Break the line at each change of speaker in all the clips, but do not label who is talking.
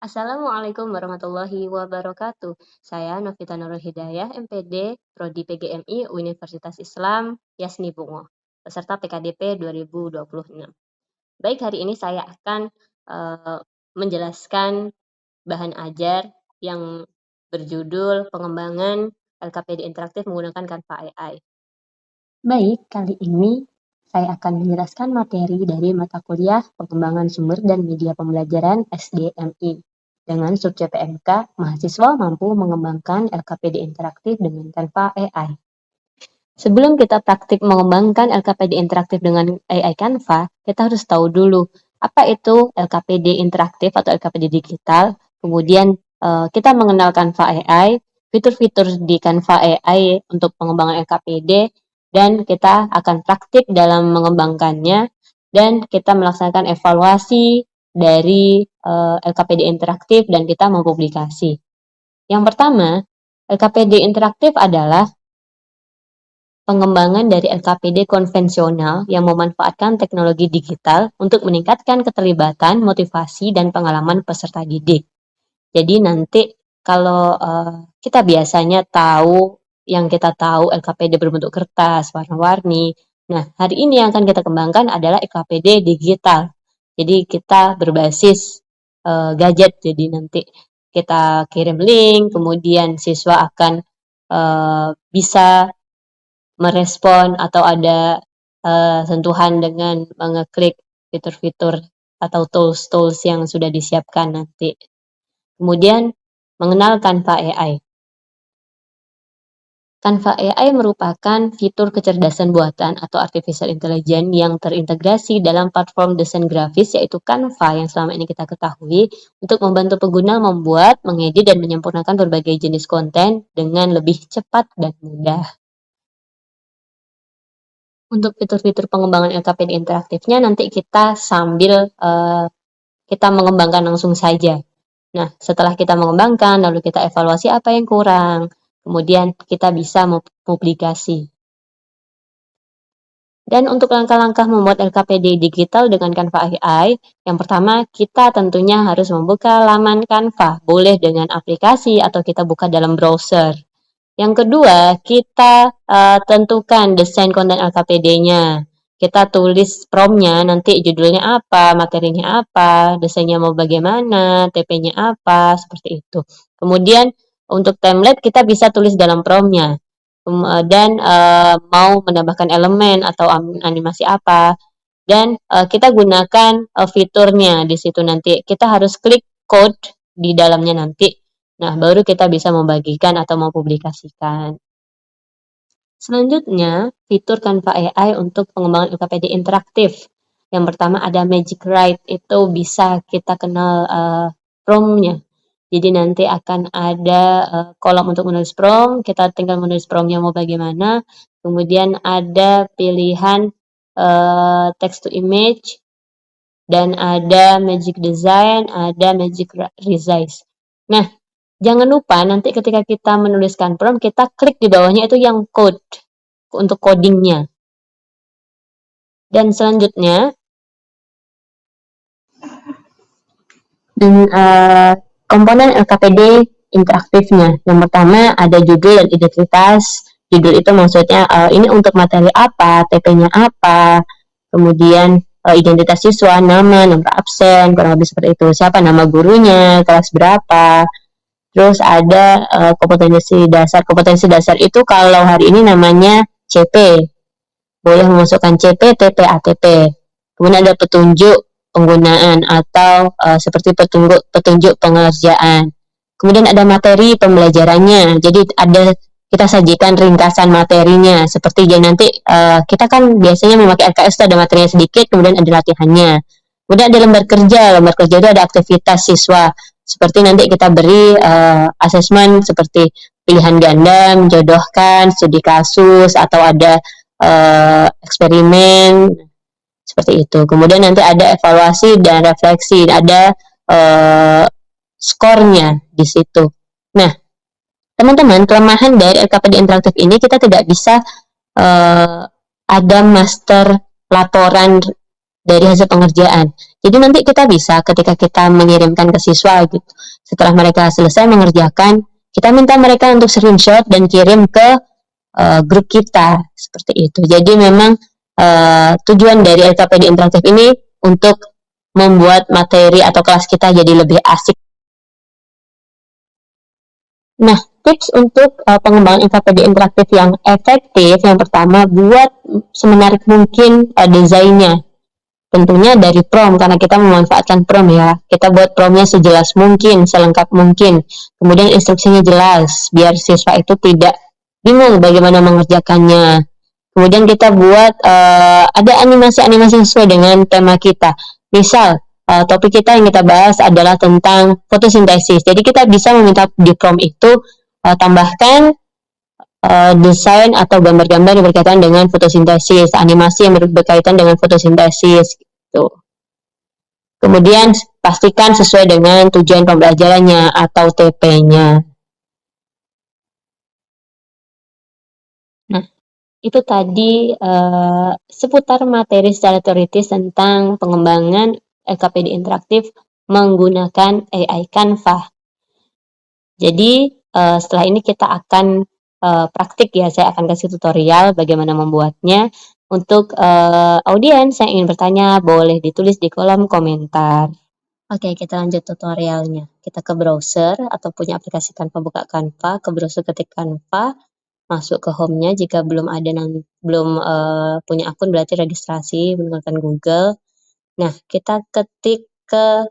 Assalamualaikum warahmatullahi wabarakatuh. Saya Novita Nurul Hidayah, MPD, Prodi PGMI, Universitas Islam, Yasni Bungo, peserta PKDP 2026. Baik, hari ini saya akan menjelaskan bahan ajar yang berjudul pengembangan LKPD interaktif menggunakan Canva AI. Baik, kali ini saya akan menjelaskan materi dari mata kuliah pengembangan sumber dan media pembelajaran SDMI. Dengan sub-CPMK, mahasiswa mampu mengembangkan LKPD interaktif dengan Canva AI. Sebelum kita praktik mengembangkan LKPD interaktif dengan AI Canva, kita harus tahu dulu apa itu LKPD interaktif atau LKPD digital. Kemudian kita mengenal Canva AI, fitur-fitur di Canva AI untuk pengembangan LKPD, dan kita akan praktik dalam mengembangkannya, dan kita melaksanakan evaluasi dari LKPD interaktif dan kita mempublikasi. Yang pertama, LKPD interaktif adalah pengembangan dari LKPD konvensional yang memanfaatkan teknologi digital untuk meningkatkan keterlibatan, motivasi, dan pengalaman peserta didik. Jadi nanti kalau kita biasanya tahu, yang kita tahu LKPD berbentuk kertas, warna-warni. Nah, hari ini yang akan kita kembangkan adalah LKPD digital. Jadi kita berbasis gadget. Jadi nanti kita kirim link, kemudian siswa akan bisa merespon atau ada sentuhan dengan mengeklik fitur-fitur atau tools-tools yang sudah disiapkan nanti. Kemudian mengenal Canva AI. Canva AI merupakan fitur kecerdasan buatan atau artificial intelligence yang terintegrasi dalam platform desain grafis yaitu Canva yang selama ini kita ketahui untuk membantu pengguna membuat, mengedit, dan menyempurnakan berbagai jenis konten dengan lebih cepat dan mudah. Untuk fitur-fitur pengembangan LKPD interaktifnya nanti kita sambil kita mengembangkan langsung saja. Nah, setelah kita mengembangkan, lalu kita evaluasi apa yang kurang, kemudian kita bisa publikasi. Dan untuk langkah-langkah membuat LKPD digital dengan Canva AI, yang pertama kita tentunya harus membuka laman Canva, boleh dengan aplikasi atau kita buka dalam browser. Yang kedua, kita tentukan desain konten LKPD-nya. Kita tulis prompt-nya, nanti judulnya apa, materinya apa, desainnya mau bagaimana, TP-nya apa, seperti itu. Kemudian untuk template kita bisa tulis dalam prompt-nya. Dan mau menambahkan elemen atau animasi apa. Dan kita gunakan fiturnya di situ nanti. Kita harus klik code di dalamnya nanti. Nah, baru kita bisa membagikan atau mempublikasikan. Selanjutnya, fitur Canva AI untuk pengembangan LKPD interaktif. Yang pertama ada Magic Write, itu bisa kita kenal prompt-nya. Jadi nanti akan ada kolom untuk menulis prompt, kita tinggal menulis prompt-nya mau bagaimana. Kemudian ada pilihan text to image, dan ada Magic Design, ada Magic Resize. Nah, jangan lupa nanti ketika kita menuliskan prompt, kita klik di bawahnya itu yang code, untuk codingnya. Dan selanjutnya, komponen LKPD interaktifnya. Yang pertama ada judul dan identitas. Judul itu maksudnya ini untuk materi apa, TP-nya apa, kemudian identitas siswa, nama, nomor absen, kurang lebih seperti itu. Siapa nama gurunya, kelas berapa. Terus ada kompetensi dasar. Kompetensi dasar itu kalau hari ini namanya CP. Boleh memasukkan CP, TP, ATP. Kemudian ada petunjuk penggunaan atau seperti petunjuk pengerjaan. Kemudian ada materi pembelajarannya. Jadi ada kita sajikan ringkasan materinya. Seperti yang nanti kita kan biasanya memakai LKS itu ada materinya sedikit, kemudian ada latihannya. Kemudian ada lembar kerja. Lembar kerja itu ada aktivitas siswa. Seperti nanti kita beri asesmen seperti pilihan ganda, menjodohkan, studi kasus, atau ada eksperimen, seperti itu. Kemudian nanti ada evaluasi dan refleksi, ada skornya di situ. Nah, teman-teman, kelemahan dari LKPD interaktif ini kita tidak bisa ada master laporan dari hasil pengerjaan. Jadi nanti kita bisa ketika kita mengirimkan ke siswa gitu, setelah mereka selesai mengerjakan, kita minta mereka untuk screenshot dan kirim ke grup kita seperti itu. Jadi memang tujuan dari LKPD interaktif ini untuk membuat materi atau kelas kita jadi lebih asik. Nah, tips untuk pengembangan LKPD interaktif yang efektif, yang pertama buat semenarik mungkin desainnya. Tentunya dari prom, karena kita memanfaatkan prom ya. Kita buat promnya sejelas mungkin, selengkap mungkin. Kemudian instruksinya jelas, biar siswa itu tidak bingung bagaimana mengerjakannya. Kemudian kita buat ada animasi-animasi sesuai dengan tema kita. Misal, topik kita yang kita bahas adalah tentang fotosintesis. Jadi kita bisa meminta di prom itu tambahkan desain atau gambar-gambar yang berkaitan dengan fotosintesis, animasi yang berkaitan dengan fotosintesis gitu. Kemudian pastikan sesuai dengan tujuan pembelajarannya atau TP-nya. Nah, itu tadi seputar materi secara teoritis tentang pengembangan LKPD interaktif menggunakan AI Canva. Jadi setelah ini kita akan praktik ya, saya akan kasih tutorial bagaimana membuatnya. Untuk audiens yang ingin bertanya boleh ditulis di kolom komentar. Oke, kita lanjut tutorialnya. Kita ke browser atau punya aplikasi Canva, buka Canva, ke browser ketik Canva, masuk ke home-nya. Jika belum ada belum punya akun berarti registrasi menggunakan Google. Nah, kita ketik ke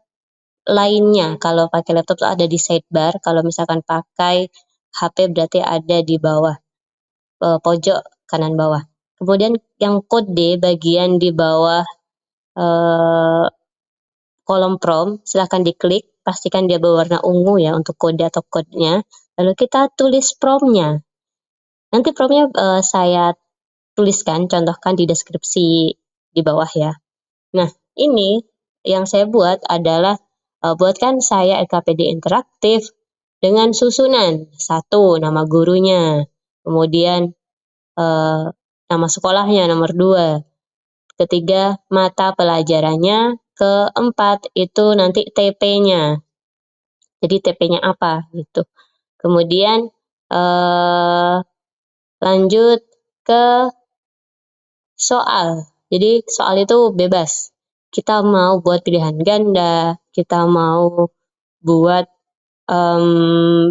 lainnya. Kalau pakai laptop tuh ada di sidebar, kalau misalkan pakai HP berarti ada di bawah pojok kanan bawah. Kemudian yang kode bagian di bawah kolom prompt, silahkan diklik, pastikan dia berwarna ungu ya untuk kode atau kodenya. Lalu kita tulis promptnya. Nanti promptnya saya tuliskan, contohkan di deskripsi di bawah ya. Nah, ini yang saya buat adalah buatkan saya LKPD interaktif dengan susunan. 1, nama gurunya. Kemudian nama sekolahnya, nomor 2. Ketiga, mata pelajarannya. Keempat, itu nanti TP-nya. Jadi TP-nya apa gitu. Kemudian lanjut ke soal. Jadi soal itu bebas. Kita mau buat pilihan ganda, kita mau buat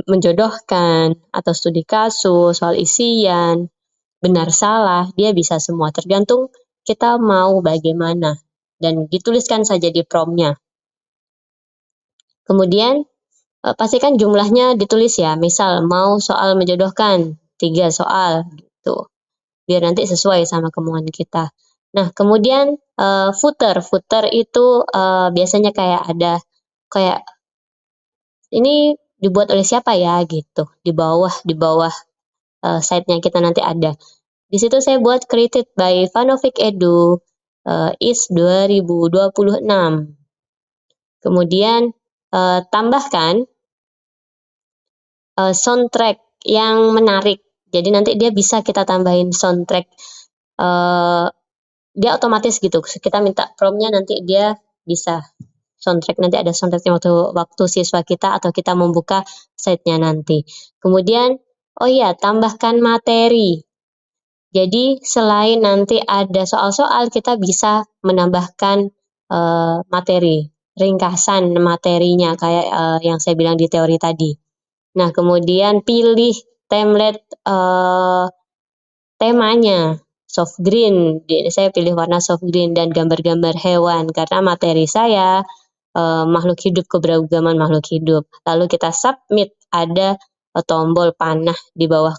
menjodohkan, atau studi kasus, soal isian, benar salah, dia bisa semua. Tergantung kita mau bagaimana. Dan dituliskan saja di prompt-nya. Kemudian pastikan jumlahnya ditulis ya. Misal mau soal menjodohkan 3 soal gitu. Biar nanti sesuai sama kemauan kita. Nah, kemudian footer itu biasanya kayak ada kayak ini dibuat oleh siapa ya gitu. Di bawah site-nya kita nanti ada. Di situ saya buat created by Vanovic Edu is 2026. Kemudian tambahkan soundtrack yang menarik. Jadi nanti dia bisa kita tambahin soundtrack. Dia otomatis gitu. Kita minta prompt-nya nanti dia bisa soundtrack. Nanti ada soundtracknya waktu siswa kita atau kita membuka site-nya nanti. Kemudian, oh iya, tambahkan materi. Jadi selain nanti ada soal-soal, kita bisa menambahkan materi, ringkasan materinya kayak yang saya bilang di teori tadi. Nah, kemudian pilih template temanya soft green. Saya pilih warna soft green dan gambar-gambar hewan karena materi saya makhluk hidup, keberagaman makhluk hidup. Lalu kita submit, ada tombol panah di bawah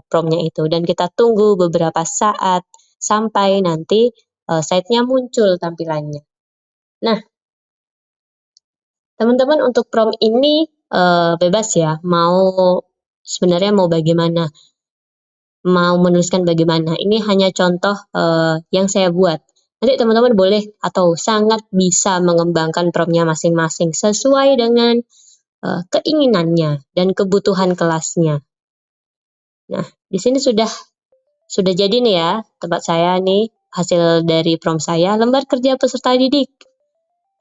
prompt-nya itu dan kita tunggu beberapa saat sampai nanti site-nya muncul tampilannya. Nah, teman-teman untuk prompt ini bebas ya, sebenarnya mau bagaimana, mau menuliskan bagaimana. Ini hanya contoh yang saya buat. Nanti teman-teman boleh atau sangat bisa mengembangkan prompt-nya masing-masing sesuai dengan keinginannya dan kebutuhan kelasnya. Nah, di sini sudah jadi nih ya tempat saya nih. hasil dari prompt saya, lembar kerja peserta didik,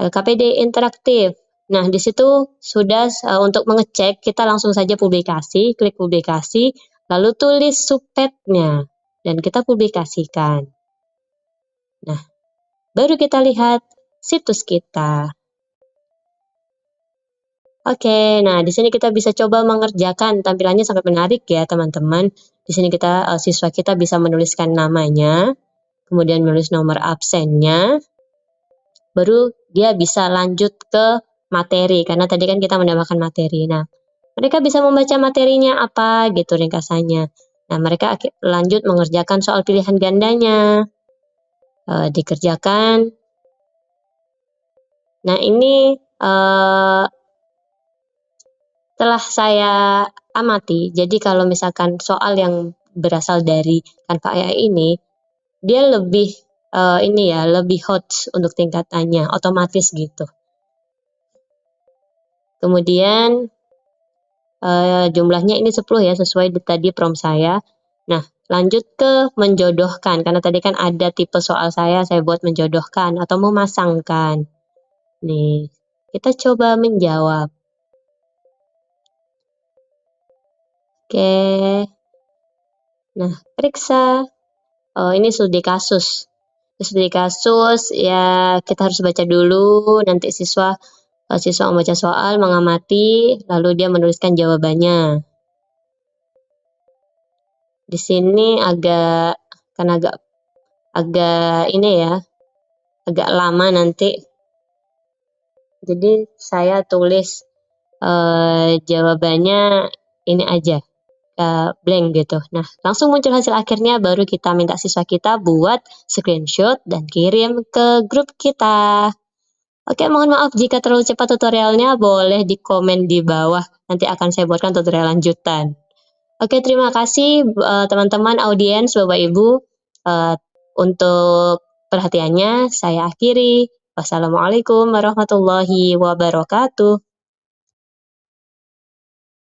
KPD interaktif. Nah, di situ sudah untuk mengecek, kita langsung saja publikasi, klik publikasi, lalu tulis subpetnya, dan kita publikasikan. Nah, baru kita lihat situs kita. Oke, nah di sini kita bisa coba mengerjakan, tampilannya sangat menarik ya teman-teman. Di sini siswa kita bisa menuliskan namanya, kemudian menulis nomor absennya, baru dia bisa lanjut ke materi, karena tadi kan kita menambahkan materi. Nah, mereka bisa membaca materinya apa gitu ringkasannya. Nah, mereka lanjut mengerjakan soal pilihan gandanya, dikerjakan. Nah, ini telah saya amati, jadi kalau misalkan soal yang berasal dari Canva AI ini, dia lebih lebih hot untuk tingkatannya, otomatis gitu. Kemudian jumlahnya ini 10 ya, sesuai tadi prompt saya. Nah, lanjut ke menjodohkan, karena tadi kan ada tipe soal saya buat menjodohkan atau memasangkan. Nih, kita coba menjawab. Oke. Nah, periksa. Oh, ini studi kasus. Studi kasus, ya kita harus baca dulu, nanti siswa membaca soal, mengamati, lalu dia menuliskan jawabannya. Di sini agak ini ya, agak lama nanti. Jadi saya tulis jawabannya ini aja, blank gitu. Nah, langsung muncul hasil akhirnya, baru kita minta siswa kita buat screenshot dan kirim ke grup kita. Oke, mohon maaf jika terlalu cepat tutorialnya, boleh di komen di bawah. Nanti akan saya buatkan tutorial lanjutan. Oke, terima kasih teman-teman audiens, Bapak Ibu. Untuk perhatiannya, saya akhiri. Wassalamualaikum warahmatullahi wabarakatuh.